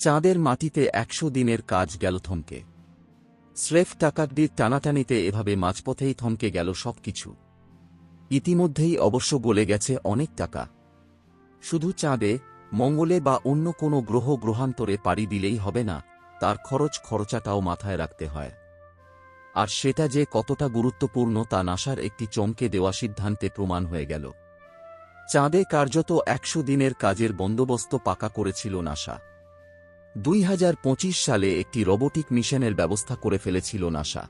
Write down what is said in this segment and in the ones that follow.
চাঁদের মাটিতে ১০০ দিনের কাজ গেল থমকে। স্রেফ টাকার টানাটানিতে এভাবে মাঝপথেই থমকে গেল সবকিছু। ইতিমধ্যেই অবশ্য গলে গেছে অনেক টাকা। শুধু চাঁদে, মঙ্গলে বা অন্য কোনো গ্রহান্তরে পাড়ি দিলেই হবে না, তার খরচাটাও মাথায় রাখতে হয়। আর সেটা যে কতটা গুরুত্বপূর্ণ তা নাসার একটি চমকে দেওয়া সিদ্ধান্তে প্রমাণ হয়ে গেল। চাঁদে কার্যত ১০০ দিনের কাজের বন্দোবস্ত পাকা করেছিল নাসা। ২০২৫ সালে একটি রোবোটিক মিশনের ব্যবস্থা করে ফেলেছিল নাসা,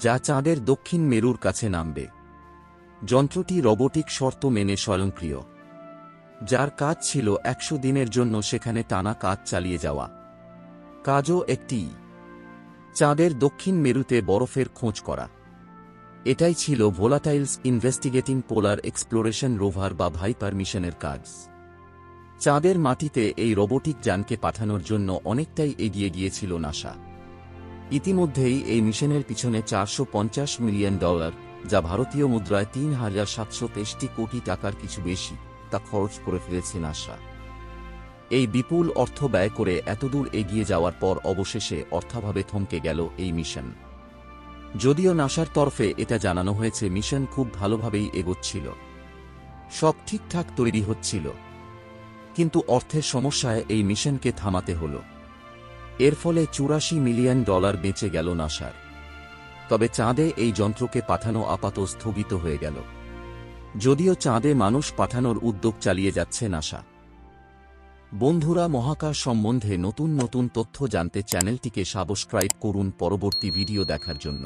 যা চাঁদের দক্ষিণ মেরুর কাছে নামবে। যন্ত্রটি রোবোটিক শর্ত মেনে স্বয়ংক্রিয়, যার কাজ ছিল ১০০ দিনের জন্য সেখানে টানা কাজ চালিয়ে যাওয়া। কাজও একটিই, চাঁদের দক্ষিণ মেরুতে বরফের খোঁজ করা। এটাই ছিল ভোলাটাইলস ইনভেস্টিগেটিং পোলার এক্সপ্লোরেশন রোভার বা ভাইপার মিশনের কাজ। চাঁদের মাটিতে এই রোবোটিক যানকে পাঠানোর জন্য অনেকটাই এগিয়ে গিয়েছিল নাসা। ইতিমধ্যেই এই মিশনের পিছনে $৪৫০ মিলিয়ন, যা ভারতীয় মুদ্রায় ৩,৭২৩ কোটি টাকার কিছু বেশি, তা খরচ করে ফেলেছে নাসা। এই বিপুল অর্থ ব্যয় করে এতদূর এগিয়ে যাওয়ার পর অবশেষে অর্থাভাবে থমকে গেল এই মিশন। যদিও নাসার তরফে এটা জানানো হয়েছে মিশন খুব ভালোভাবেই এগোচ্ছিল, সব ঠিকঠাক তৈরি হচ্ছিল, কিন্তু অর্থের সমস্যায় এই মিশনকে থামাতে হল। এর ফলে $৮৪ মিলিয়ন বেঁচে গেল নাসার। তবে চাঁদে এই যন্ত্রকে পাঠানো আপাতত স্থগিত হয়ে গেল, যদিও চাঁদে মানুষ পাঠানোর উদ্যোগ চালিয়ে যাচ্ছে নাসা। বন্ধুরা, মহাকাশ সম্বন্ধে নতুন নতুন তথ্য জানতে চ্যানেলটিকে সাবস্ক্রাইব করুন পরবর্তী ভিডিও দেখার জন্য।